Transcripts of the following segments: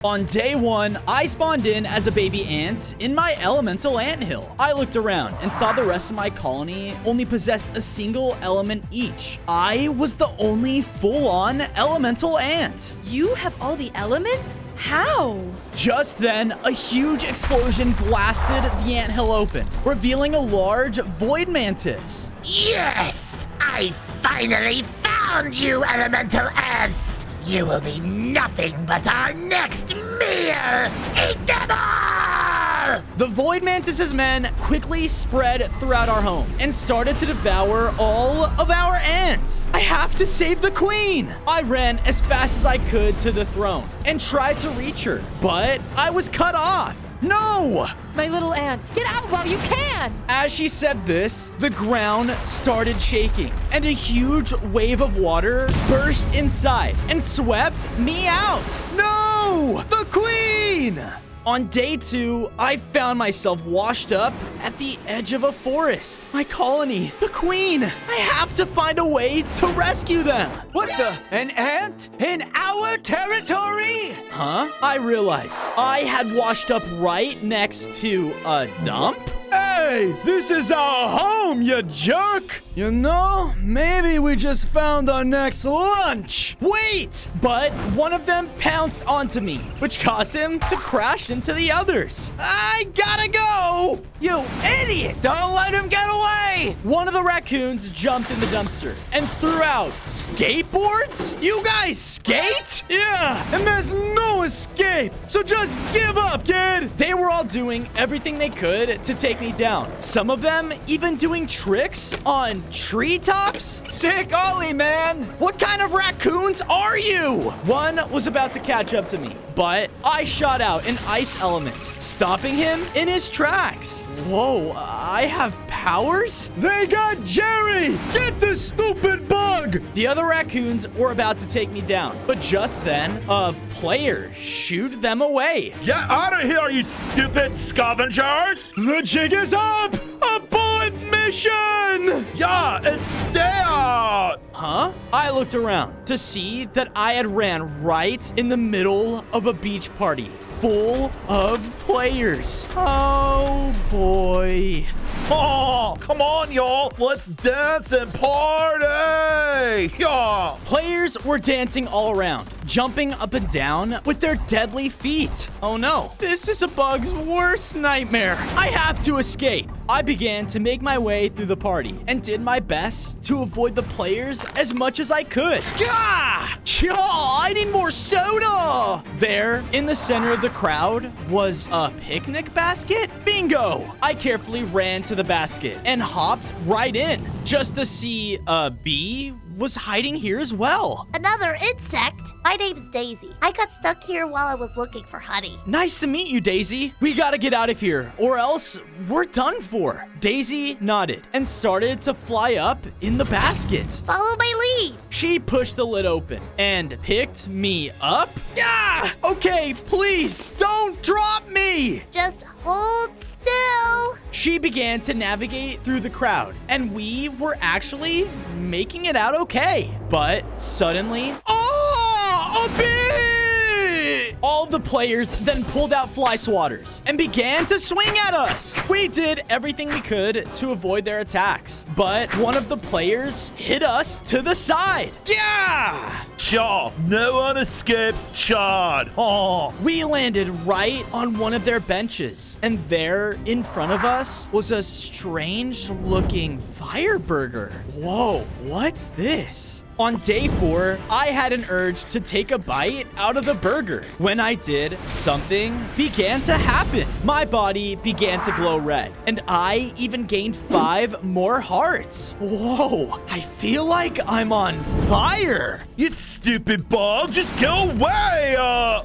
On day 1, I spawned in as a baby ant in my elemental anthill. I looked around and saw the rest of my colony only possessed a single element each. I was the only full-on elemental ant. You have all the elements? How? Just then, a huge explosion blasted the anthill open, revealing a large Void Mantis. Yes! I finally found you, elemental ants! You will be nothing but our next meal! Eat them all! The Void Mantis' men quickly spread throughout our home and started to devour all of our ants. I have to save the queen! I ran as fast as I could to the throne and tried to reach her, but I was cut off. No! My little ant, get out while you can! As she said this, the ground started shaking, and a huge wave of water burst inside and swept me out. No! The queen! On day 2, I found myself washed up at the edge of a forest. My colony, the queen. I have to find a way to rescue them. What the? An ant? In our territory? Huh? I realized I had washed up right next to a dump. Hey, this is our home, you jerk! You know, maybe we just found our next lunch. Wait! But one of them pounced onto me, which caused him to crash into the others. I gotta go! You idiot! Don't let him get away! One of the raccoons jumped in the dumpster and threw out skateboards? You guys skate? Yeah, and there's no escape, so just give up, kid! They were all doing everything they could to take me down. Some of them even doing tricks on treetops? Sick Ollie, man! What kind of raccoons are you? One was about to catch up to me, but I shot out an ice element, stopping him in his tracks. Whoa, I have powers? They got Jerry! Get this stupid bug! The other raccoons were about to take me down, but just then, a player shooed them away. Get out of here, you stupid scavengers! The jig is up! A bullet mission! Yeah, and stay out! Huh? I looked around to see that I had ran right in the middle of a beach party full of players. Oh boy. Oh, come on, y'all. Let's dance and party! Yeah. Players were dancing all around, jumping up and down with their deadly feet. Oh no, this is a bug's worst nightmare. I have to escape. I began to make my way through the party and did my best to avoid the players as much as I could. Yeah! I need more soda! There, in the center of the crowd, was a picnic basket. Bingo! I carefully ran to the basket and hopped right in just to see a bee was hiding here as well. Another insect? My name's Daisy. I got stuck here while I was looking for honey. Nice to meet you, Daisy. We gotta get out of here, or else we're done for. Daisy nodded and started to fly up in the basket. Follow my lead. She pushed the lid open and picked me up. Yeah! Okay, please, don't drop me! Just hold still. She began to navigate through the crowd, and we were actually making it out okay. But suddenly, a bee! All the players then pulled out fly swatters and began to swing at us. We did everything we could to avoid their attacks, but one of the players hit us to the side. Yeah! Chaw, no one escapes Chad. Oh. We landed right on one of their benches, and there in front of us was a strange-looking fire burger. Whoa, what's this? On day 4, I had an urge to take a bite out of the burger. When I did, something began to happen. My body began to glow red, and I even gained 5 more hearts. Whoa, I feel like I'm on fire. You stupid bug, just go away!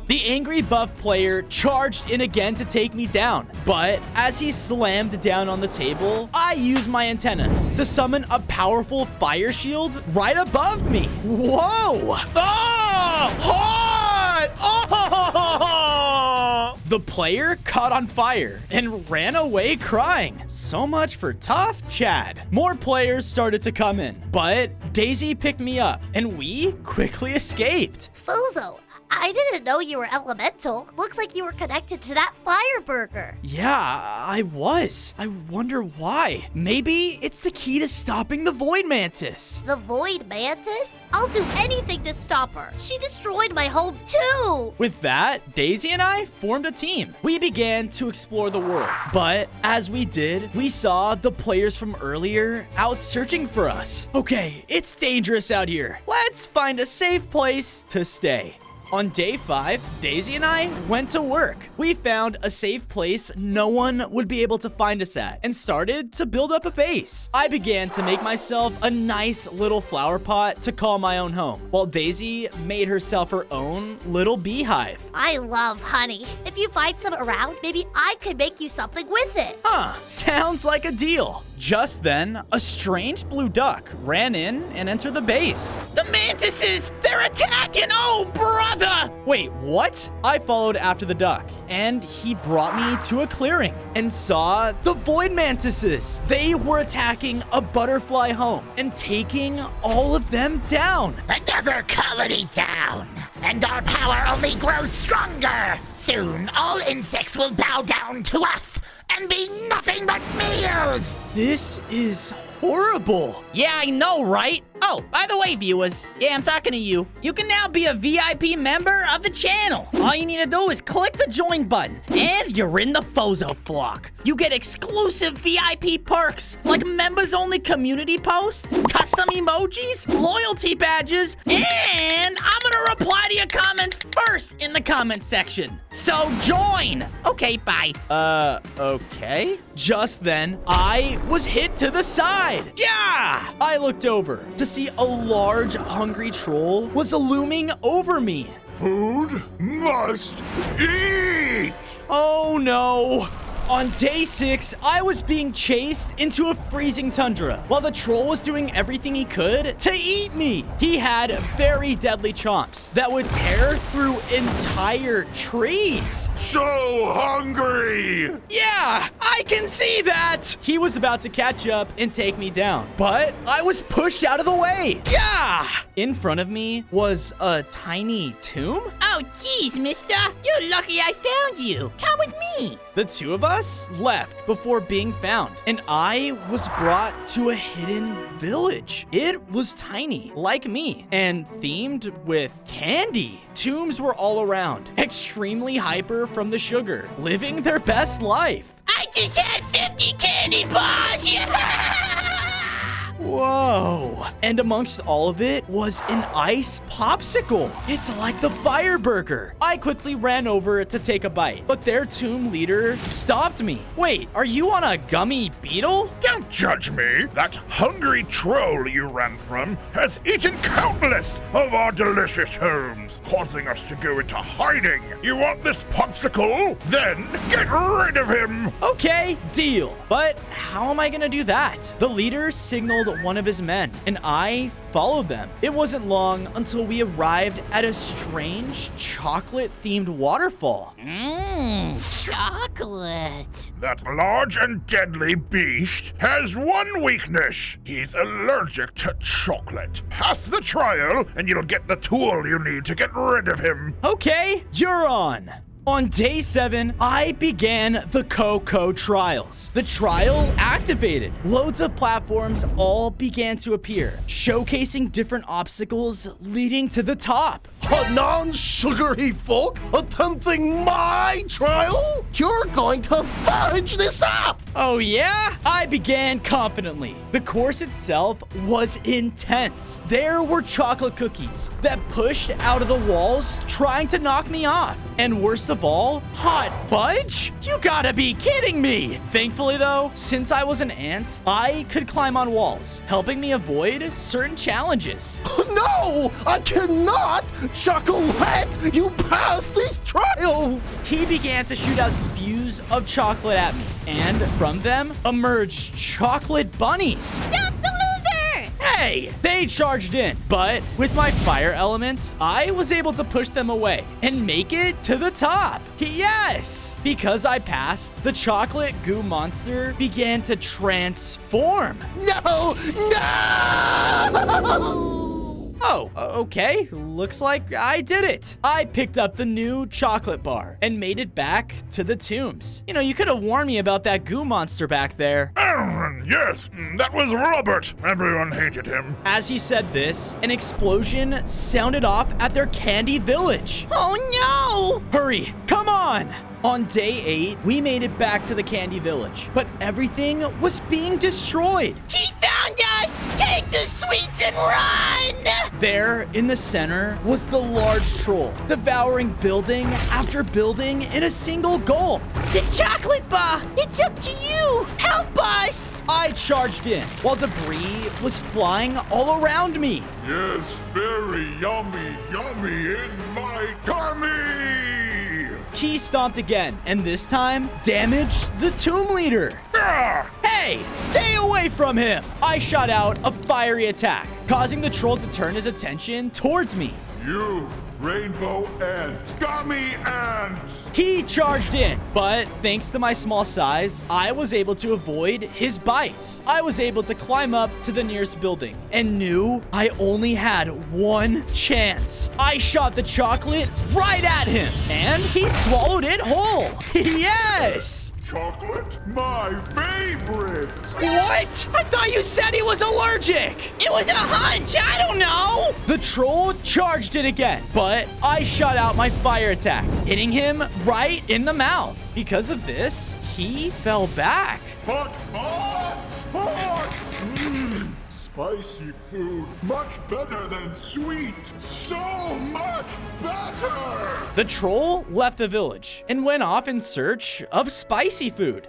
The angry buff player charged in again to take me down, but as he slammed down on the table, I used my antennas to summon a powerful fire shield right above me. Whoa! Ah! Hot! Oh! The player caught on fire and ran away crying. So much for tough Chad. More players started to come in, but Daisy picked me up and we quickly escaped. Fuzo, I didn't know you were elemental. Looks like you were connected to that fire burger. Yeah, I was. I wonder why. Maybe it's the key to stopping the Void Mantis. The Void Mantis? I'll do anything to stop her. She destroyed my home too. With that, Daisy and I formed a team. We began to explore the world, but as we did, we saw the players from earlier out searching for us. Okay, it's dangerous out here. Let's find a safe place to stay. On day 5, Daisy and I went to work. We found a safe place no one would be able to find us at and started to build up a base. I began to make myself a nice little flower pot to call my own home, while Daisy made herself her own little beehive. I love honey. If you find some around, maybe I could make you something with it. Huh, sounds like a deal. Just then, a strange blue duck ran in and entered the base. The mantises! They're attacking! Oh, brother! Wait, what? I followed after the duck, and he brought me to a clearing and saw the Void Mantises. They were attacking a butterfly home and taking all of them down. Another colony down, and our power only grows stronger. Soon, all insects will bow down to us and be nothing but meals. This is horrible. Yeah, I know, right? Oh, by the way, viewers, yeah, I'm talking to you. You can now be a VIP member of the channel. All you need to do is click the join button, and you're in the Fozo flock. You get exclusive VIP perks, like members-only community posts, custom emojis, loyalty badges, and I'm gonna reply to your comments first in the comment section. So join. Okay, bye. Okay. Just then, I was hit to the side. Yeah! I looked over to see a large, hungry troll was looming over me. Food must eat! Oh no! On day 6, I was being chased into a freezing tundra while the troll was doing everything he could to eat me. He had very deadly chomps that would tear through entire trees. So hungry! Yeah, I can see that. He was about to catch up and take me down, but I was pushed out of the way. Yeah! In front of me was a tiny tomb. Oh, geez, mister. You're lucky I found you. Come with me. The two of us left before being found, and I was brought to a hidden village. It was tiny, like me, and themed with candy. Tombs were all around, extremely hyper from the sugar, living their best life. I just had 50 candy bars. Yeah! Whoa. And amongst all of it was an ice popsicle. It's like the fire burger. I quickly ran over to take a bite, but their tomb leader stopped me. Wait, are you on a gummy beetle? Don't judge me. That hungry troll you ran from has eaten countless of our delicious homes, causing us to go into hiding. You want this popsicle? Then get rid of him! Okay, deal. But how am I gonna do that? The leader signaled one of his men, and I followed them. It wasn't long until we arrived at a strange chocolate-themed waterfall. Chocolate. That large and deadly beast has one weakness. He's allergic to chocolate. Pass the trial, and you'll get the tool you need to get rid of him. Okay, you're on. On day 7, I began the Coco trials. The trial activated. Loads of platforms all began to appear, showcasing different obstacles leading to the top. A non-sugary folk attempting my trial? You're going to fudge this up! Oh yeah? I began confidently. The course itself was intense. There were chocolate cookies that pushed out of the walls, trying to knock me off. And worst of all, hot fudge? You gotta be kidding me! Thankfully though, since I was an ant, I could climb on walls, helping me avoid certain challenges. No! I cannot! Chocolate! You passed these trials! He began to shoot out spews of chocolate at me, and from them emerged chocolate bunnies. Stop the loser! Hey, they charged in, but with my fire element, I was able to push them away and make it to the top. Yes! Because I passed, the chocolate goo monster began to transform. No! No! Oh, okay. Looks like I did it. I picked up the new chocolate bar and made it back to the tombs. You know, you could have warned me about that goo monster back there. Yes, that was Robert. Everyone hated him. As he said this, an explosion sounded off at their candy village. Oh no! Hurry, come on! On day 8, we made it back to the candy village, but everything was being destroyed. He found us! Take the sweets and run! There, in the center, was the large troll, devouring building after building in a single gulp. The chocolate bar! It's up to you! Help us! I charged in, while debris was flying all around me. Yes, very yummy in my tummy! He stomped again, and this time, damaged the tomb leader. Ah! Hey, stay away from him! I shot out a fiery attack, causing the troll to turn his attention towards me. You, rainbow ant, gummy ant! He charged in, but thanks to my small size, I was able to avoid his bites. I was able to climb up to the nearest building and knew I only had one chance. I shot the chocolate right at him, and he swallowed it whole. Yes! Chocolate, my favorite! What? I thought you said he was allergic. It was a hunch! I don't know! The troll charged it again, but I shot out my fire attack, hitting him right in the mouth. Because of this, he fell back. Hot! Spicy food, much better than sweet. So much better! The troll left the village and went off in search of spicy food.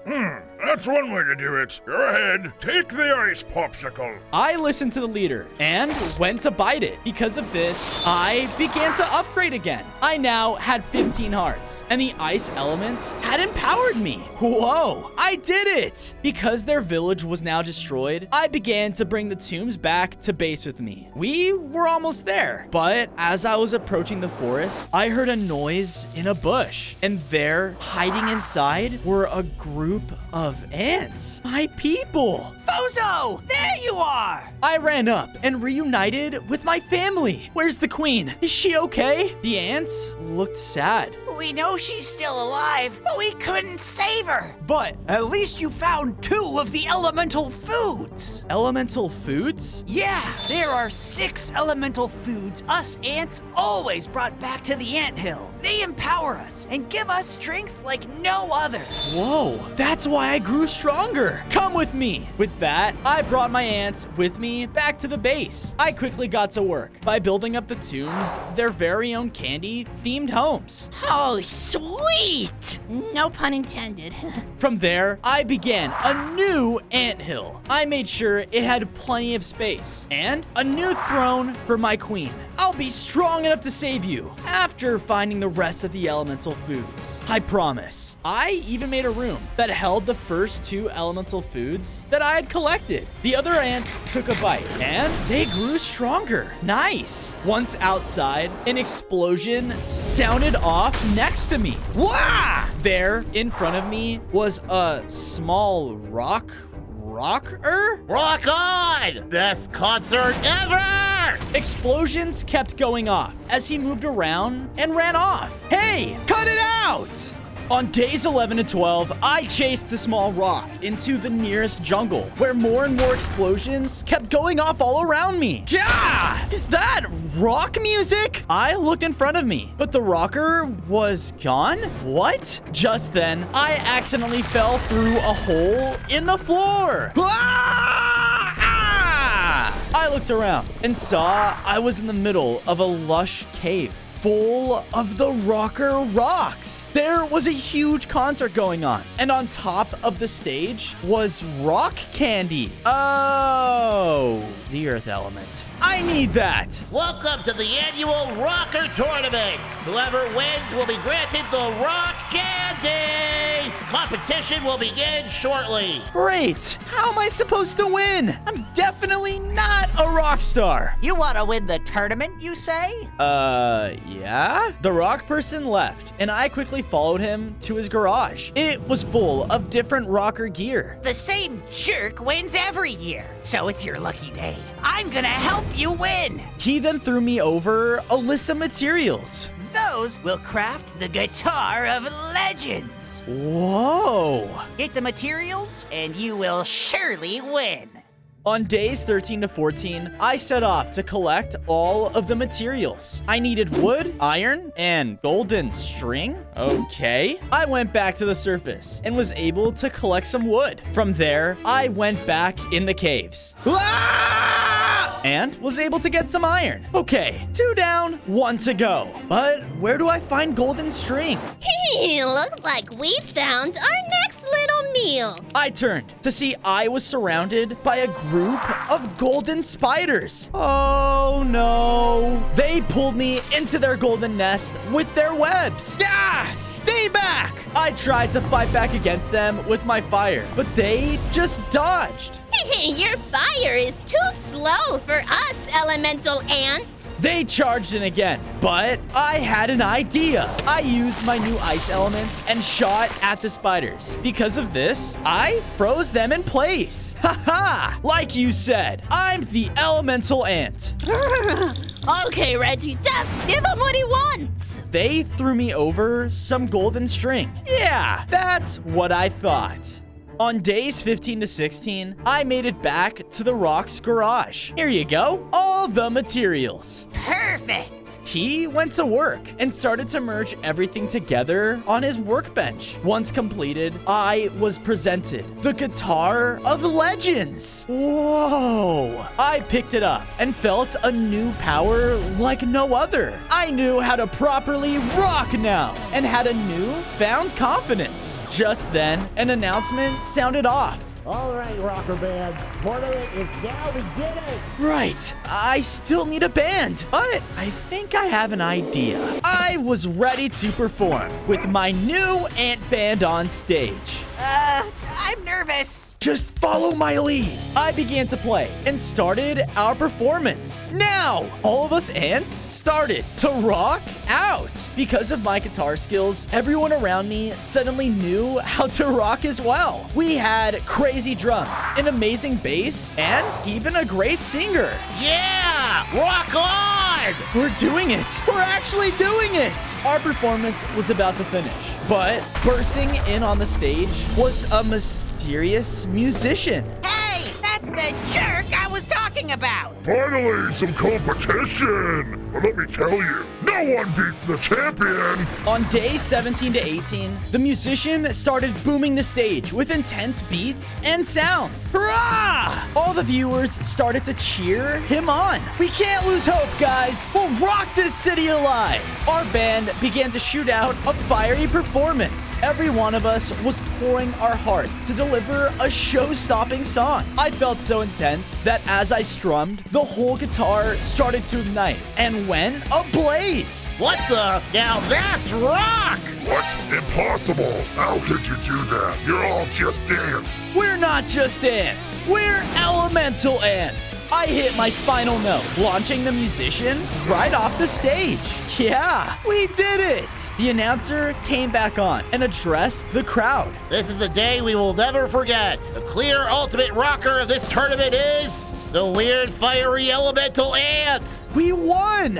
That's one way to do it. Go ahead, take the ice popsicle. I listened to the leader and went to bite it. Because of this, I began to upgrade again. I now had 15 hearts, and the ice elements had empowered me. Whoa, I did it! Because their village was now destroyed, I began to bring the tombs back to base with me. We were almost there, but as I was approaching the forest, I heard a noise in a bush, and there, hiding inside, were a group of ants. My people. Bozo! There you are! I ran up and reunited with my family. Where's the queen? Is she okay? The ants looked sad. We know she's still alive, but we couldn't save her. But At least you found 2 of the elemental foods. elemental foods? Yeah, there are 6 elemental foods us ants always brought back to the anthill. They empower us and give us strength like no other. Whoa, that's why I grew stronger. Come with me. With that, I brought my ants with me back to the base. I quickly got to work by building up the tombs, their very own candy-themed homes. Oh, sweet! No pun intended. From there, I began a new anthill. I made sure it had plenty of space and a new throne for my queen. I'll be strong enough to save you after finding the rest of the elemental foods. I promise. I even made a room that held the first 2 elemental foods that I had collected. The other ants took a bite and they grew stronger. Nice. Once outside, an explosion sounded off next to me. Wah! There, in front of me, was a small rocker? Rock on! Best concert ever! Explosions kept going off as he moved around and ran off. Hey, cut it out! On days 11 to 12, I chased the small rock into the nearest jungle, where more and more explosions kept going off all around me. Yeah! Is that rock music? I looked in front of me, but the rocker was gone? What? Just then, I accidentally fell through a hole in the floor. I looked around and saw I was in the middle of a lush cave full of the rocker rocks. There was a huge concert going on, and on top of the stage was rock candy. Oh, the earth element. I need that. Welcome to the annual Rocker Tournament. Whoever wins will be granted the Rock Candy. competition will begin shortly. Great! How am I supposed to win? I'm definitely not a rock star. You want to win the tournament, you say? Yeah? The rock person left, and I quickly followed him to his garage. It was full of different rocker gear. The same jerk wins every year, so it's your lucky day. I'm gonna help you win. He then threw me over a list of materials. Those will craft the Guitar of Legends. Whoa! Get the materials, and you will surely win. On days 13 to 14, I set off to collect all of the materials. I needed wood, iron, and golden string. Okay. I went back to the surface and was able to collect some wood. From there, I went back in the caves. And was able to get some iron. Okay, 2 down, 1 to go. But where do I find golden string? Looks like we found our next little meal. I turned to see I was surrounded by a group of golden spiders. Oh no. They pulled me into their golden nest with their webs. Ah, stay back. I tried to fight back against them with my fire, but they just dodged. Your fire is too slow for us, elemental ant. They charged in again, but I had an idea. I used my new ice elements and shot at the spiders. Because of this, I froze them in place. Haha! Like you said, I'm the elemental ant. Okay, Reggie, just give him what he wants. They threw me over some golden string. Yeah, that's what I thought. On days 15 to 16, I made it back to the Rock's garage. Here you go, all the materials. Perfect. He went to work and started to merge everything together on his workbench. Once completed, I was presented the Guitar of Legends. Whoa! I picked it up and felt a new power like no other. I knew how to properly rock now and had a newfound confidence. Just then, an announcement sounded off. All right, rocker band. Tournament is now beginning. Right, I still need a band, but I think I have an idea. I was ready to perform with my new ant band on stage. I'm nervous. Just follow my lead. I began to play and started our performance. Now, all of us ants started to rock out. Because of my guitar skills, everyone around me suddenly knew how to rock as well. We had crazy drums, an amazing bass, and even a great singer. Yeah! Rock on! We're doing it. We're actually doing it. Our performance was about to finish, but bursting in on the stage was a mysterious musician. Hey, that's the jerk I was talking about. Finally, some competition! But let me tell you, no one beats the champion! On days 17 to 18, the musician started booming the stage with intense beats and sounds. Hurrah! All the viewers started to cheer him on. We can't lose hope, guys. We'll rock this city alive. Our band began to shoot out a fiery performance. Every one of us was pouring our hearts to deliver a show-stopping song. I felt so intense that as I strummed, the whole guitar started to ignite and went ablaze. What the? Now that's rock! What? Impossible! How could you do that? You're all just ants! We're not just ants. We're elemental ants. I hit my final note, launching the musician right off the stage. Yeah, we did it. The announcer came back on and addressed the crowd. This is a day we will never forget. The clear ultimate rocker of this tournament is the weird fiery elemental ants. We won.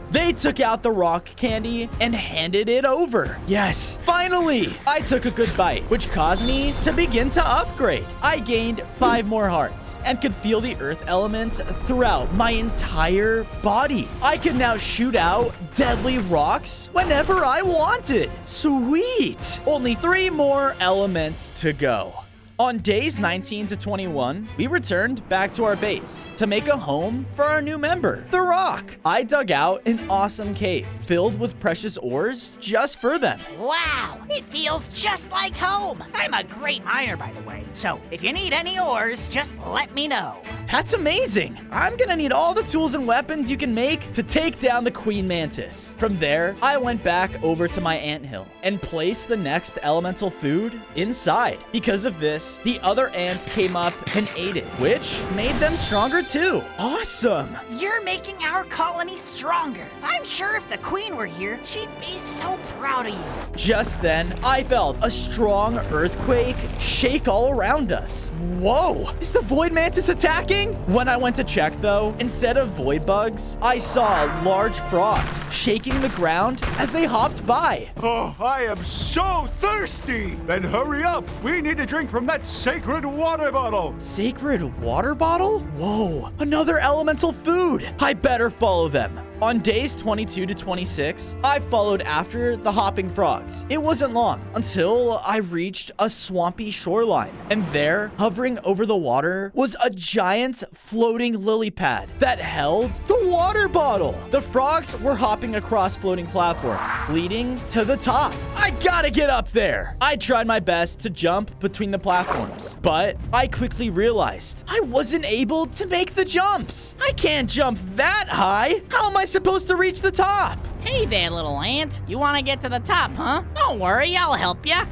They took out the rock candy and handed it over. Yes, finally! I took a good bite, which caused me to begin to upgrade. I gained 5 more hearts and could feel the earth elements throughout my entire body. I could now shoot out deadly rocks whenever I wanted. Sweet! Only 3 more elements to go. On days 19 to 21, we returned back to our base to make a home for our new member, The Rock. I dug out an awesome cave filled with precious ores just for them. Wow, it feels just like home. I'm a great miner, by the way. So if you need any ores, just let me know. That's amazing. I'm gonna need all the tools and weapons you can make to take down the Queen Mantis. From there, I went back over to my anthill and placed the next elemental food inside. Because of this, the other ants came up and ate it, which made them stronger too. Awesome. You're making our colony stronger. I'm sure if the queen were here, she'd be so proud of you. Just then, I felt a strong earthquake shake all around us. Whoa, is the Void Mantis attacking? When I went to check though, instead of void bugs, I saw large frogs shaking the ground as they hopped by. Oh, I am so thirsty. Then hurry up. We need to drink from that sacred water bottle. Sacred water bottle? Whoa, another elemental food. I better follow them. On days 22 to 26, I followed after the hopping frogs. It wasn't long until I reached a swampy shoreline, and there, hovering over the water, was a giant floating lily pad that held the water bottle. The frogs were hopping across floating platforms, leading to the top. I gotta get up there. I tried my best to jump between the platforms, but I quickly realized I wasn't able to make the jumps. I can't jump that high. How am I supposed to reach the top? Hey there, little ant. You want to get to the top, huh? Don't worry, I'll help ya.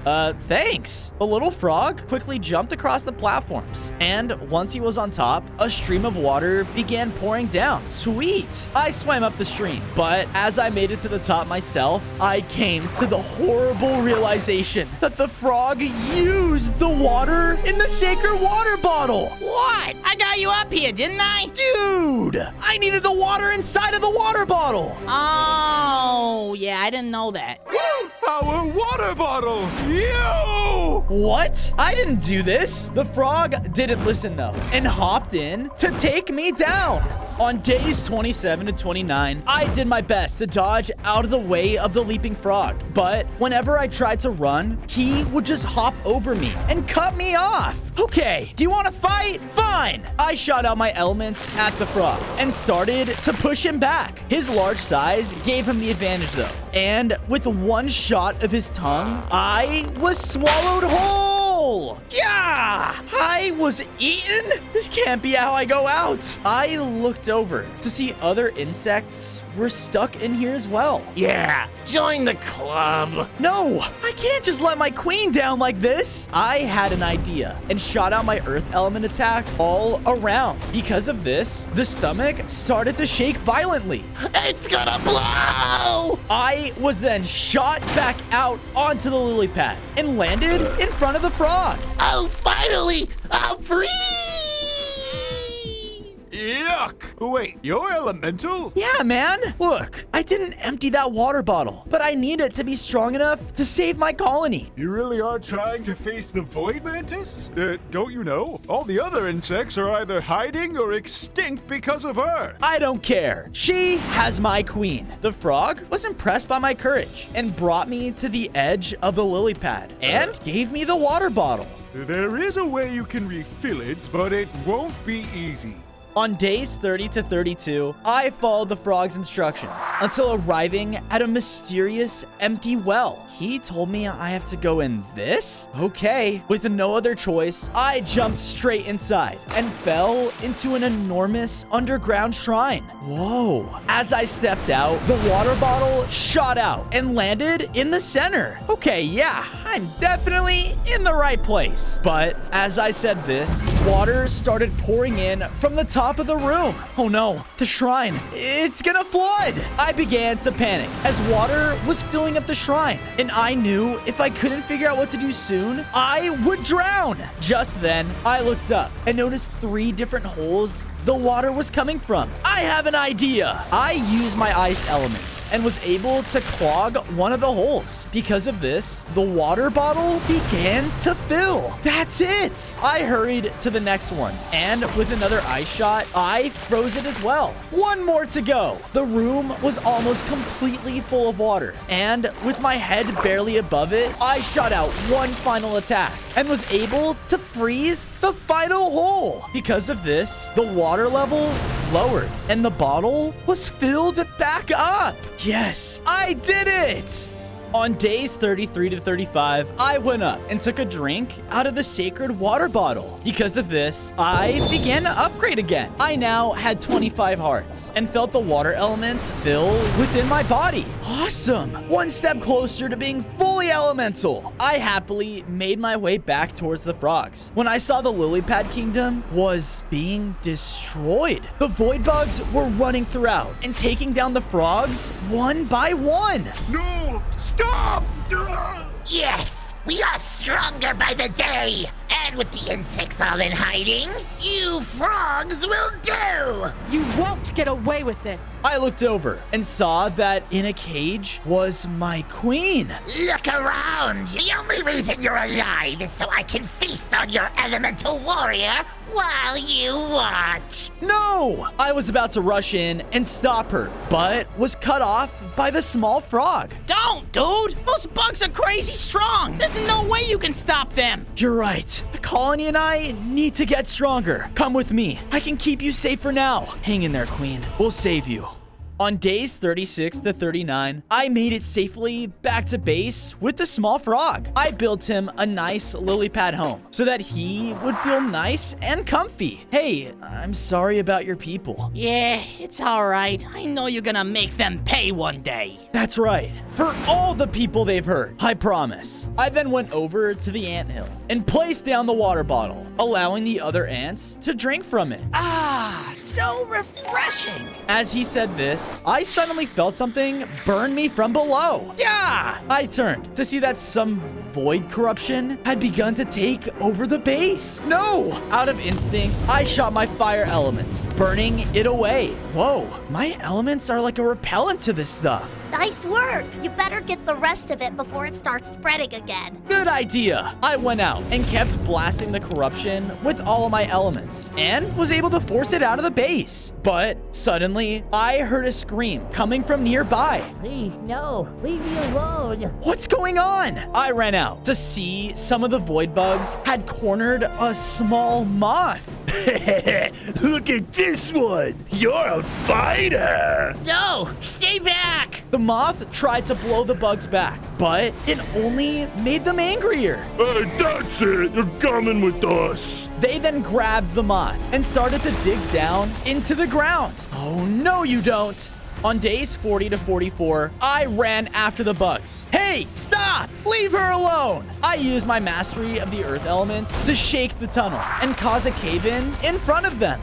Thanks. The little frog quickly jumped across the platforms, and once he was on top, a stream of water began pouring down. Sweet. I swam up the stream, but as I made it to the top myself, I came to the horrible realization that the frog used the water in the sacred water bottle. What? I got you up here, didn't I? Dude, I needed the water inside of the water bottle. Oh, yeah, I didn't know that. Our water bottle. You! What? I didn't do this. The frog didn't listen though and hopped in to take me down. On days 27 to 29, I did my best to dodge out of the way of the leaping frog. But whenever I tried to run, he would just hop over me and cut me off. Okay, do you want to fight? Fine. I shot out my elements at the frog and started to push him back. His large size gave him the advantage though. And with one shot of his tongue, I was swallowed whole. Yeah, I was eaten. This can't be how I go out. I looked over to see other insects were stuck in here as well. Yeah, join the club. No, I can't just let my queen down like this. I had an idea and shot out my earth element attack all around. Because of this, the stomach started to shake violently. It's gonna blow! I was then shot back out onto the lily pad and landed in front of the frog. Oh, finally! I'm free! Yuck! Wait, you're elemental? Yeah, man. Look, I didn't empty that water bottle, but I need it to be strong enough to save my colony. You really are trying to face the Void Mantis? Don't you know? All the other insects are either hiding or extinct because of her. I don't care. She has my queen. The frog was impressed by my courage and brought me to the edge of the lily pad and gave me the water bottle. There is a way you can refill it, but it won't be easy. On days 30 to 32, I followed the frog's instructions until arriving at a mysterious empty well. He told me I have to go in this? Okay. With no other choice, I jumped straight inside and fell into an enormous underground shrine. Whoa. As I stepped out, the water bottle shot out and landed in the center. Okay, yeah, I'm definitely in the right place. But as I said this, water started pouring in from the top of the room. Oh no, the shrine, it's gonna flood. I began to panic as water was filling up the shrine, and I knew if I couldn't figure out what to do soon, I would drown. Just then, I looked up and noticed 3 different holes the water was coming from. I have an idea. I used my ice element and was able to clog one of the holes. Because of this, the water bottle began to fill. That's it. I hurried to the next one, and with another ice shot, I froze it as well. One more to go. The room was almost completely full of water, and with my head barely above it, I shot out one final attack and was able to freeze the final hole. Because of this, the water level lowered and the bottle was filled back up. Yes, I did it. On days 33 to 35, I went up and took a drink out of the sacred water bottle. Because of this, I began to upgrade again. I now had 25 hearts and felt the water elements fill within my body. Awesome! One step closer to being fully elemental. I happily made my way back towards the frogs when I saw the lily pad kingdom was being destroyed. The void bugs were running throughout and taking down the frogs one by one. No! Stop! Yes, we are stronger by the day. And with the insects all in hiding, you frogs will do! You won't get away with this. I looked over and saw that in a cage was my queen. Look around! The only reason you're alive is so I can feast on your elemental warrior while you watch. No! I was about to rush in and stop her, but was cut off by the small frog. Don't, dude! Those bugs are crazy strong! There's no way you can stop them! You're right. The colony and I need to get stronger. Come with me. I can keep you safe for now. Hang in there, Queen. We'll save you. On days 36 to 39, I made it safely back to base with the small frog. I built him a nice lily pad home so that he would feel nice and comfy. Hey, I'm sorry about your people. Yeah, it's alright. I know you're gonna make them pay one day. That's right. For all the people they've hurt, I promise. I then went over to the anthill and placed down the water bottle, allowing the other ants to drink from it. Ah, so refreshing. As he said this, I suddenly felt something burn me from below. Yeah! I turned to see that some void corruption had begun to take over the base. No! Out of instinct, I shot my fire elements, burning it away. Whoa, my elements are like a repellent to this stuff. Nice work. You better get the rest of it before it starts spreading again. Good idea. I went out and kept blasting the corruption with all of my elements and was able to force it out of the base. But suddenly, I heard a scream coming from nearby. Please, no. Leave me alone. What's going on? I ran out to see some of the void bugs had cornered a small moth. Look at this one! You're a fighter! No, stay back! The moth tried to blow the bugs back, but it only made them angrier. Hey, that's it! You're coming with us! They then grabbed the moth and started to dig down into the ground. Oh, no, you don't. On days 40 to 44, I ran after the bugs. Hey, stop! Leave her alone! I used my mastery of the earth elements to shake the tunnel and cause a cave-in in front of them.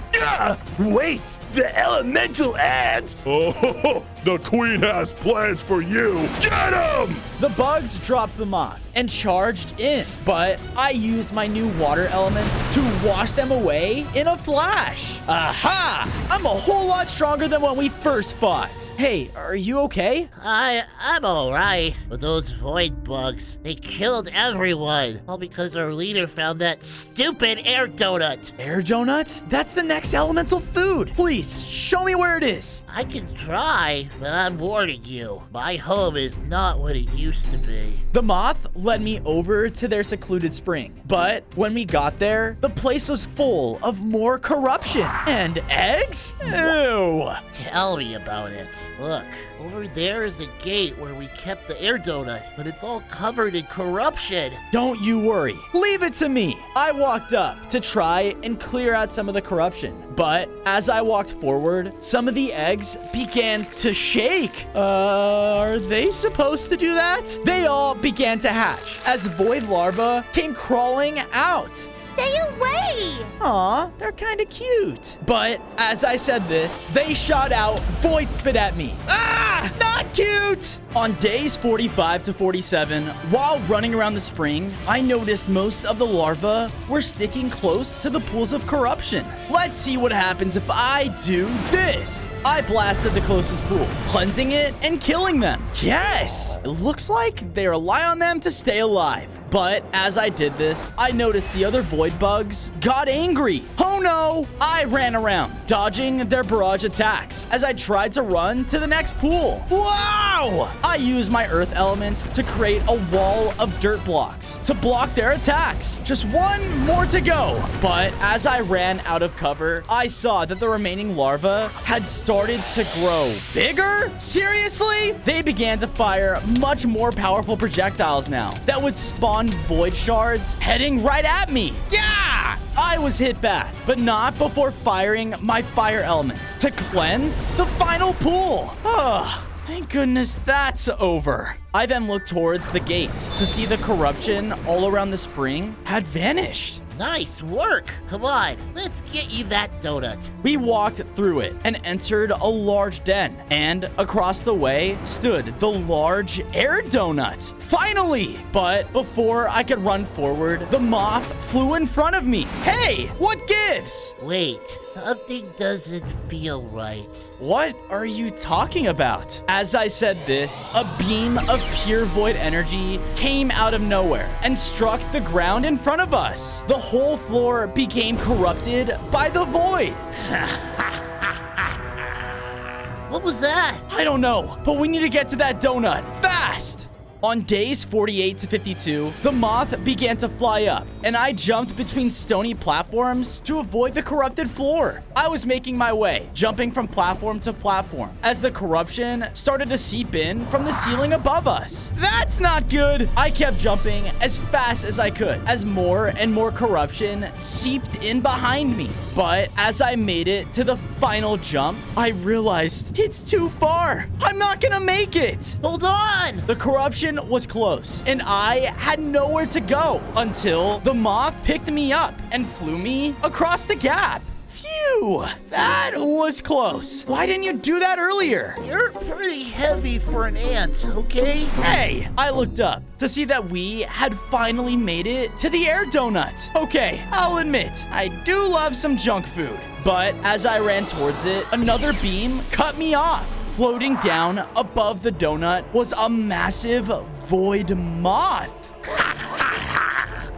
Wait! The elemental ant! Oh, the queen has plans for you! Get him! The bugs dropped the moth and charged in, but I used my new water elements to wash them away in a flash. Aha! I'm a whole lot stronger than when we first fought. Hey, are you okay? I'm alright. But those void bugs, they killed everyone. All because our leader found that stupid air donut. Air donut? That's the next elemental food. Please, show me where it is. I can try, but I'm warning you. My home is not what it used to be. The moth led me over to their secluded spring. But when we got there, the place was full of more corruption. And eggs? Ew. Tell me about it. Look, over there is a gate where we kept the air donut, but it's all covered in corruption. Don't you worry. Leave it to me. I walked up to try and clear out some of the corruption. But as I walked forward, some of the eggs began to shake. Are they supposed to do that? They all began to hatch as void larvae came crawling out. Stay away! Aw, they're kind of cute. But as I said this, they shot out void spit at me. Ah, not cute! On days 45 to 47, while running around the spring, I noticed most of the larvae were sticking close to the pools of corruption. Let's see what happens if I do this. I blasted the closest pool, cleansing it and killing them. Yes! It looks like they rely on them to stay alive. But as I did this, I noticed the other void bugs got angry. Oh Oh no! I ran around, dodging their barrage attacks as I tried to run to the next pool. Wow! I used my earth elements to create a wall of dirt blocks to block their attacks. Just one more to go. But as I ran out of cover, I saw that the remaining larvae had started to grow bigger. Seriously? They began to fire much more powerful projectiles now that would spawn void shards heading right at me. Yeah! I was hit back, but not before firing my fire element to cleanse the final pool. Ugh. Thank goodness that's over. I then looked towards the gate to see the corruption all around the spring had vanished. Nice work. Come on, let's get you that donut. We walked through it and entered a large den, and across the way stood the large air donut. Finally! But before I could run forward, the moth flew in front of me. Hey, what gives? Wait, something doesn't feel right. What are you talking about? As I said this, a beam of pure void energy came out of nowhere and struck the ground in front of us. The whole floor became corrupted by the void. What was that? I don't know, but we need to get to that donut fast. On days 48 to 52, the moth began to fly up, and I jumped between stony platforms to avoid the corrupted floor. I was making my way, jumping from platform to platform, as the corruption started to seep in from the ceiling above us. That's not good! I kept jumping as fast as I could, as more and more corruption seeped in behind me. But as I made it to the final jump, I realized it's too far. I'm not gonna make it. Hold on! The corruption was close, and I had nowhere to go until the moth picked me up and flew me across the gap. Phew, that was close. Why didn't you do that earlier? You're pretty heavy for an ant, okay? Hey, I looked up to see that we had finally made it to the air donut. Okay, I'll admit, I do love some junk food. But as I ran towards it, another beam cut me off. Floating down above the donut was a massive void moth.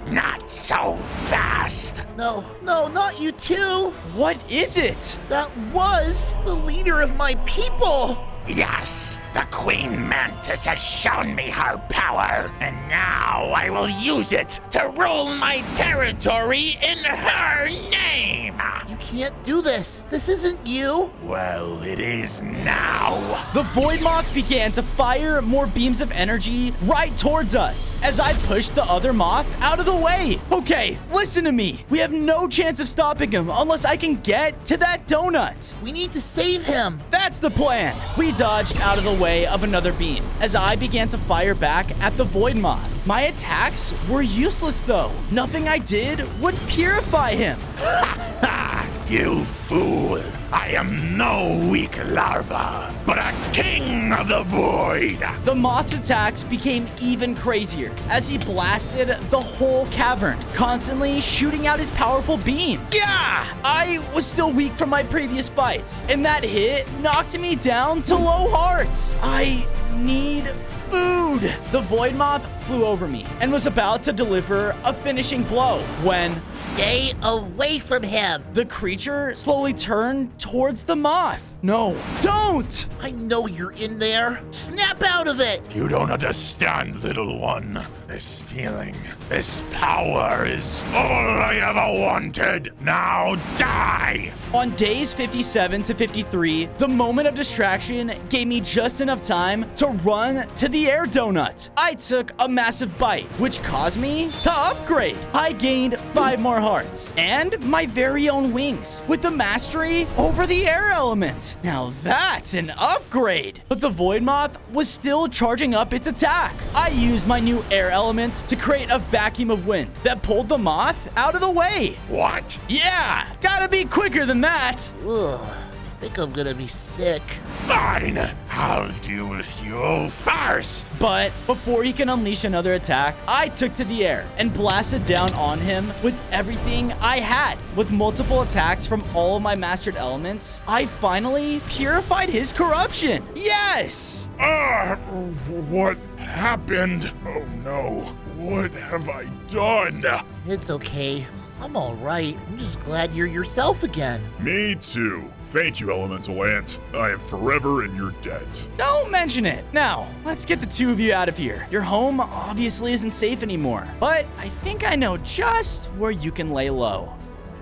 Not so fast. No, not you too. What is it? That was the leader of my people. Yes, the Queen Mantis has shown me her power, and now I will use it to rule my territory in her name. You can't do this. This isn't you. Well, it is now. The void moth began to fire more beams of energy right towards us as I pushed the other moth out of the way. Okay, listen to me. We have no chance of stopping him unless I can get to that donut. We need to save him. That's the plan. We dodged out of the way of another beam as I began to fire back at the void moth. My attacks were useless though. Nothing I did would purify him. You fool! I am no weak larva, but a king of the void! The moth's attacks became even crazier as he blasted the whole cavern, constantly shooting out his powerful beam. Yeah! I was still weak from my previous fights, and that hit knocked me down to low hearts. I need food. The void moth flew over me and was about to deliver a finishing blow when Stay away from him. the creature slowly turned towards the moth. No, don't! I know you're in there. Snap out of it. You don't understand, little one. This feeling, this power is all I ever wanted. Now die! On days 57 to 53, the moment of distraction gave me just enough time to run to the air donut. I took a massive bite, which caused me to upgrade. I gained 5 more hearts and my very own wings with the mastery over the air element. Now that's an upgrade. But the void moth was still charging up its attack. I used my new air element to create a vacuum of wind that pulled the moth out of the way. What? Yeah, gotta be quicker than that. Ugh, I think I'm gonna be sick. Fine, I'll deal with you first. But before he can unleash another attack, I took to the air and blasted down on him with everything I had. With multiple attacks from all of my mastered elements, I finally purified his corruption. Yes! What happened? Oh no, what have I done? It's okay. I'm all right. I'm just glad you're yourself again. Me too. Thank you, Elemental Ant. I am forever in your debt. Don't mention it. Now, let's get the two of you out of here. Your home obviously isn't safe anymore, but I think I know just where you can lay low.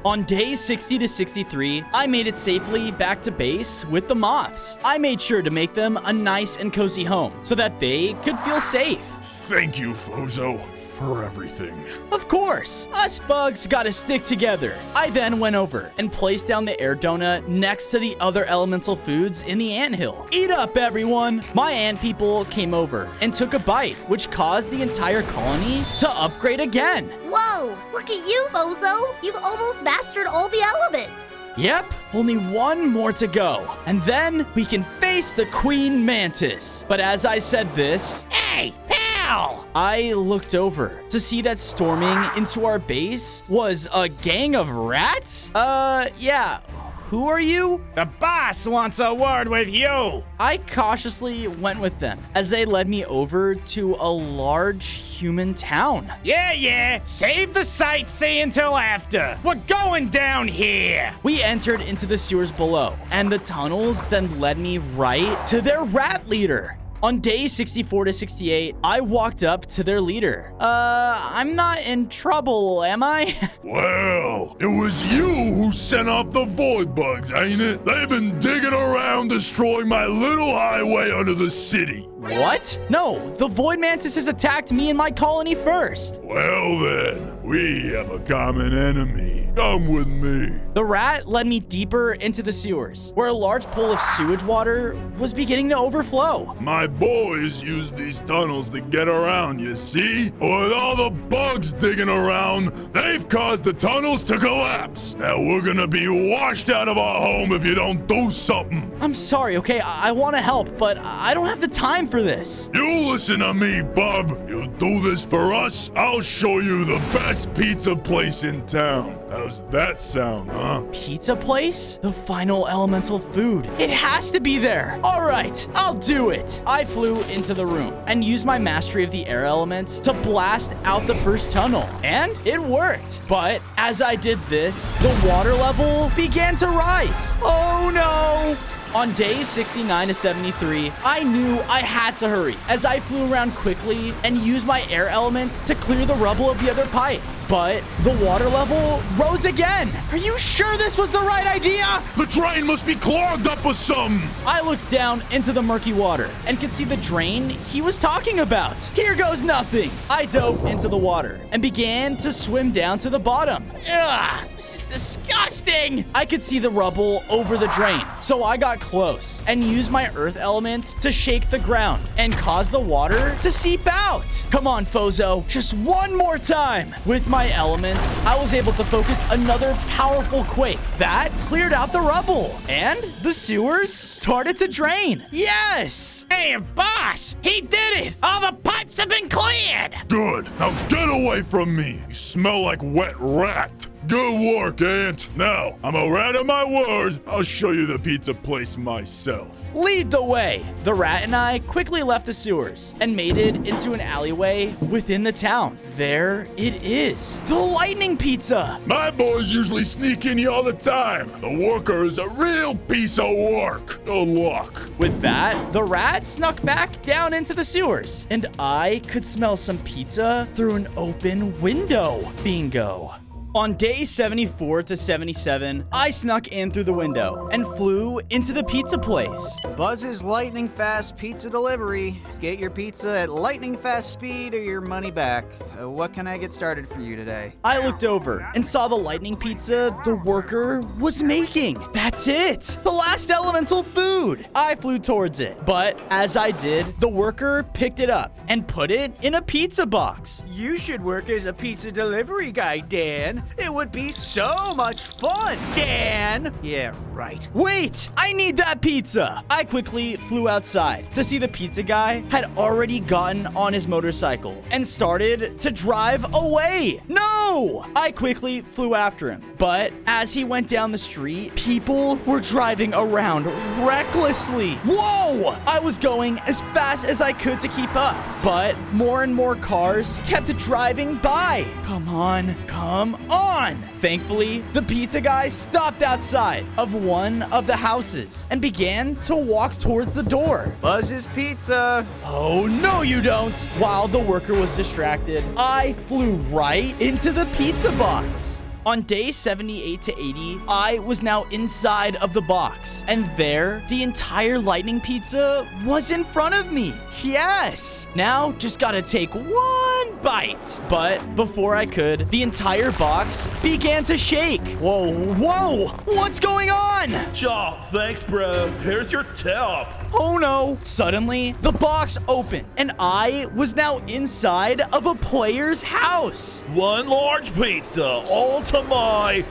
On days 60 to 63, I made it safely back to base with the moths. I made sure to make them a nice and cozy home so that they could feel safe. Thank you, Fozo, for everything. Of course, us bugs gotta stick together. I then went over and placed down the air donut next to the other elemental foods in the anthill. Eat up, everyone! My ant people came over and took a bite, which caused the entire colony to upgrade again. Whoa, look at you, Bozo. You've almost mastered all the elements. Yep, only one more to go, and then we can face the Queen Mantis. But as I said this, Hey, pal! I looked over to see that storming into our base was a gang of rats? Yeah. Who are you? The boss wants a word with you. I cautiously went with them as they led me over to a large human town. Yeah. Save the sightseeing till after. We're going down here. We entered into the sewers below, and the tunnels then led me right to their rat leader. On days 64 to 68, I walked up to their leader. I'm not in trouble, am I? Well, it was you who sent off the void bugs, ain't it? They've been digging around destroying my little highway under the city. What? No, the Void Mantis has attacked me and my colony first. Well then, we have a common enemy. Come with me. The rat led me deeper into the sewers, where a large pool of sewage water was beginning to overflow. My boys use these tunnels to get around, you see? With all the bugs digging around, they've caused the tunnels to collapse. Now we're gonna be washed out of our home if you don't do something. I'm sorry, okay? I want to help, but I don't have the time for this. You listen to me, bub. You do this for us, I'll show you the best pizza place in town. How's that sound, huh? Pizza place? The final elemental food. It has to be there. All right, I'll do it. I flew into the room and used my mastery of the air elements to blast out the first tunnel. And it worked. But as I did this, the water level began to rise. Oh no! On days 69 to 73, I knew I had to hurry as I flew around quickly and used my air elements to clear the rubble of the other pipe. But the water level rose again. Are you sure this was the right idea? The drain must be clogged up with something. I looked down into the murky water and could see the drain he was talking about. Here goes nothing. I dove into the water and began to swim down to the bottom. Ugh, this is disgusting. I could see the rubble over the drain, so I got close and used my earth element to shake the ground and cause the water to seep out. Come on, Fozo, just one more time. With my elements, I was able to focus another powerful quake that cleared out the rubble, and the sewers started to drain. Yes! Hey, boss, he did it. All the pipes have been cleared. Good. Now get away from me. You smell like wet rat. Good work, Ant. Now, I'm a rat of my word. I'll show you the pizza place myself. Lead the way. The rat and I quickly left the sewers and made it into an alleyway within the town. There it is. The lightning pizza. My boys usually sneak in here all the time. The worker is a real piece of work. Good luck. With that, the rat snuck back down into the sewers, and I could smell some pizza through an open window. Bingo. On day 74 to 77, I snuck in through the window and flew into the pizza place. Buzz's lightning fast pizza delivery. Get your pizza at lightning fast speed or your money back. What can I get started for you today? I looked over and saw the lightning pizza the worker was making. That's it. The last elemental food. I flew towards it, but as I did, the worker picked it up and put it in a pizza box. You should work as a pizza delivery guy, Dan. It would be so much fun, Dan. Yeah, right. Wait, I need that pizza. I quickly flew outside to see the pizza guy had already gotten on his motorcycle and started to drive away. No! I quickly flew after him, but as he went down the street, people were driving around recklessly. Whoa! I was going as fast as I could to keep up, but more and more cars kept driving by. Come on, come on? Thankfully, the pizza guy stopped outside of one of the houses and began to walk towards the door. Buzz's Pizza. Oh, no, you don't. While the worker was distracted, I flew right into the pizza box. On day 78 to 80, I was now inside of the box. And there, the entire lightning pizza was in front of me. Yes! Now, just gotta take one bite. But before I could, the entire box began to shake. Whoa, whoa! What's going on? Jaw, thanks, bro. Here's your tip. Oh no! Suddenly, the box opened, and I was now inside of a player's house. One large pizza, all to my...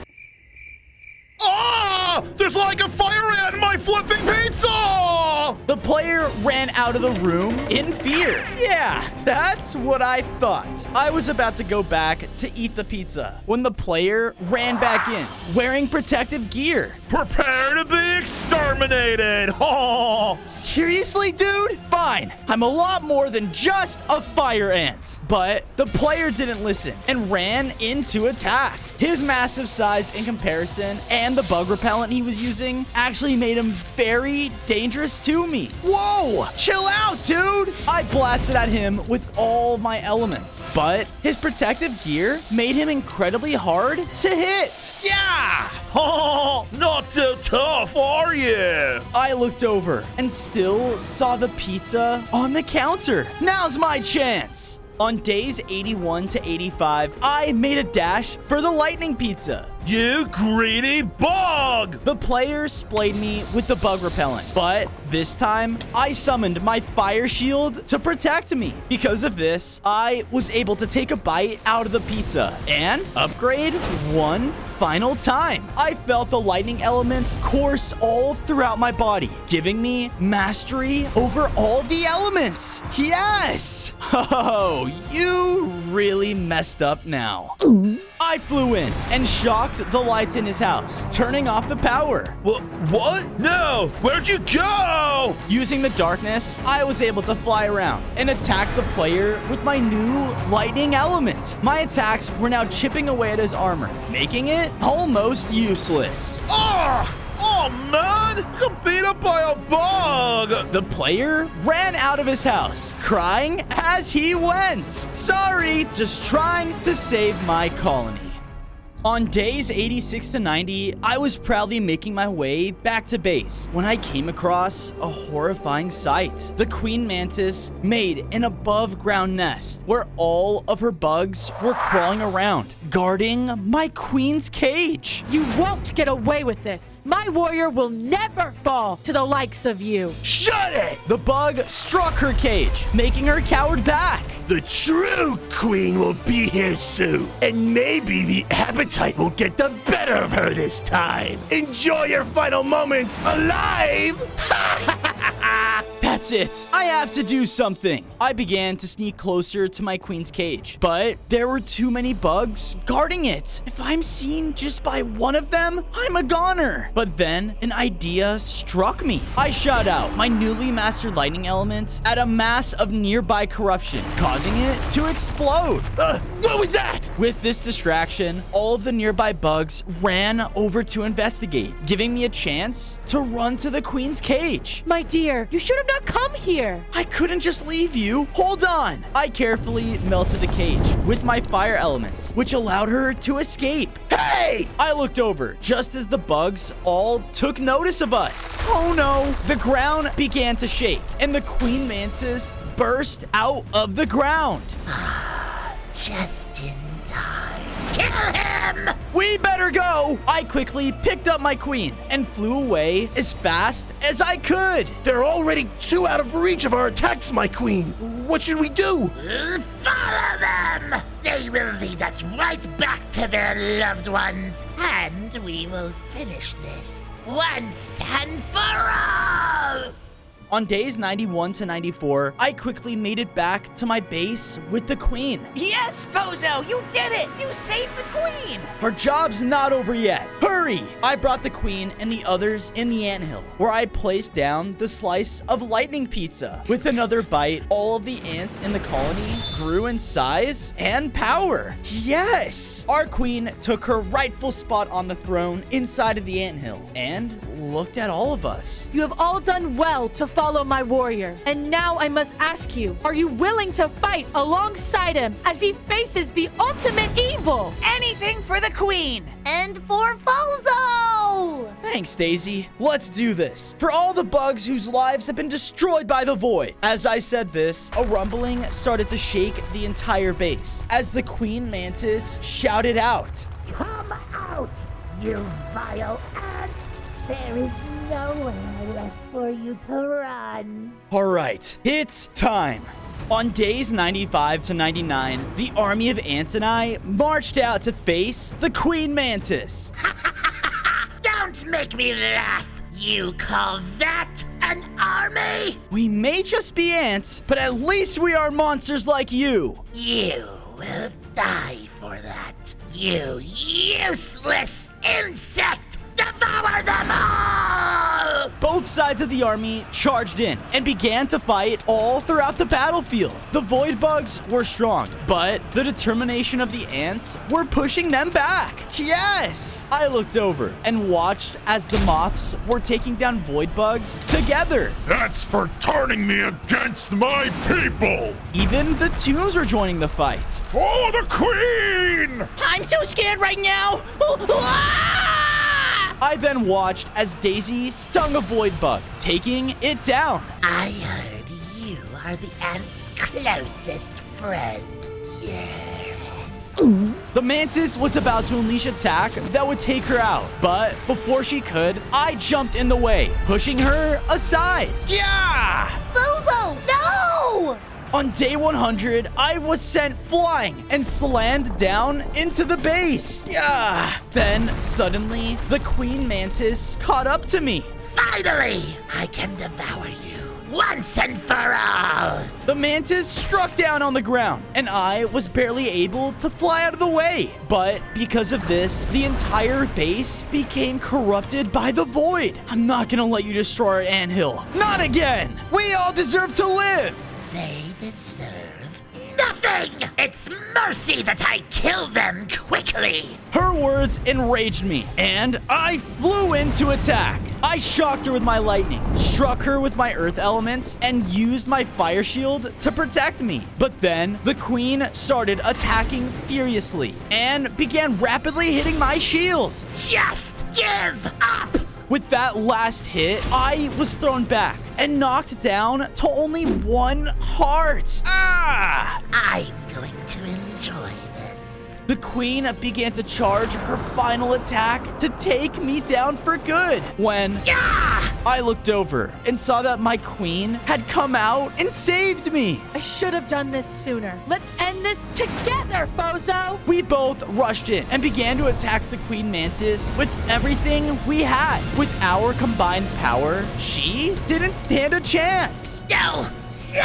Ah! There's like a fire ant in my flipping pizza! The player ran out of the room in fear. Yeah, that's what I thought. I was about to go back to eat the pizza when the player ran back in, wearing protective gear. Prepare to be exterminated! Oh! Seriously, dude? Fine. I'm a lot more than just a fire ant. But the player didn't listen and ran into attack. His massive size in comparison and the bug repellent he was using actually made him very dangerous to me. Whoa! Chill out, dude! I blasted at him with all my elements, but his protective gear made him incredibly hard to hit. Yeah! Oh, not so tough, are you? I looked over and still saw the pizza on the counter. Now's my chance. On days 81 to 85, I made a dash for the lightning pizza. You greedy bug! The player splayed me with the bug repellent, but this time I summoned my fire shield to protect me. Because of this, I was able to take a bite out of the pizza and upgrade one final time. I felt the lightning elements course all throughout my body, giving me mastery over all the elements. Yes! Oh, you really messed up now. I flew in and shocked the lights in his house, turning off the power. What? No! Where'd you go? Using the darkness, I was able to fly around and attack the player with my new lightning element. My attacks were now chipping away at his armor, making it almost useless. Oh, man! I got beat up by a bug! The player ran out of his house, crying as he went. Sorry, just trying to save my colony. On days 86 to 90, I was proudly making my way back to base when I came across a horrifying sight. The Queen Mantis made an above-ground nest where all of her bugs were crawling around, guarding my queen's cage. You won't get away with this. My warrior will never fall to the likes of you. Shut it! The bug struck her cage, making her cowered back. The true queen will be here soon, and maybe the appetite will get the better of her this time. Enjoy your final moments alive! That's it. I have to do something. I began to sneak closer to my queen's cage, but there were too many bugs guarding it. If I'm seen just by one of them, I'm a goner. But then an idea struck me. I shot out my newly mastered lightning element at a mass of nearby corruption, causing it to explode. What was that? With this distraction, all of the nearby bugs ran over to investigate, giving me a chance to run to the queen's cage. My dear, you should have not come here. I couldn't just leave you. Hold on. I carefully melted the cage with my fire elements, which allowed her to escape. Hey! I looked over just as the bugs all took notice of us. Oh no. The ground began to shake and the Queen Mantis burst out of the ground. Just in time. Kill him! We better go! I quickly picked up my queen and flew away as fast as I could. They're already too out of reach of our attacks, my queen. What should we do? Follow them! They will lead us right back to their loved ones, and we will finish this once and for all! On days 91 to 94, I quickly made it back to my base with the queen. Yes, Fozo, you did it! You saved the queen! Our job's not over yet. Hurry! I brought the queen and the others in the anthill, where I placed down the slice of lightning pizza. With another bite, all of the ants in the colony grew in size and power. Yes! Our queen took her rightful spot on the throne inside of the anthill and looked at all of us. You have all done well to follow my warrior. And now I must ask you, are you willing to fight alongside him as he faces the ultimate evil? Anything for the queen! And for Fozo! Thanks, Daisy. Let's do this. For all the bugs whose lives have been destroyed by the void. As I said this, a rumbling started to shake the entire base as the Queen Mantis shouted out, Come out, you vile ants! There is nowhere left for you to run. all right, it's time. On days 95 to 99, the army of ants and I marched out to face the Queen Mantis. Don't make me laugh. You call that an army? We may just be ants, but at least we are monsters like you. You will die for that. You useless insect! Devour them all! Both sides of the army charged in and began to fight all throughout the battlefield. The void bugs were strong, but the determination of the ants were pushing them back. Yes! I looked over and watched as the moths were taking down void bugs together. That's for turning me against my people! Even the tombs were joining the fight. For the queen! I'm so scared right now. I then watched as Daisy stung a void bug, taking it down. I heard you are the ant's closest friend. Yes. The mantis was about to unleash an attack that would take her out, but before she could, I jumped in the way, pushing her aside. Yeah! Fozo, no! On day 100, I was sent flying and slammed down into the base. Yeah! Then, suddenly, the Queen Mantis caught up to me. Finally, I can devour you once and for all. The mantis struck down on the ground, and I was barely able to fly out of the way. But because of this, the entire base became corrupted by the void. I'm not gonna let you destroy our anthill. Not again! We all deserve to live! They deserve nothing! It's mercy that I kill them quickly! Her words enraged me, and I flew in to attack. I shocked her with my lightning, struck her with my earth element, and used my fire shield to protect me. But then, the queen started attacking furiously, and began rapidly hitting my shield. Just give up! With that last hit, I was thrown back and knocked down to only 1 heart. Ah! I'm going to enjoy this. The queen began to charge her final attack to take me down for good when I looked over and saw that my queen had come out and saved me. I should have done this sooner. Let's end this together, Bozo! We both rushed in and began to attack the Queen Mantis with everything we had. With our combined power, she didn't stand a chance. No! No!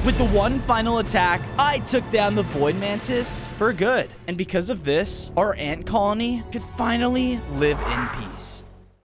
With the one final attack, I took down the Void Mantis for good. And because of this, our ant colony could finally live in peace.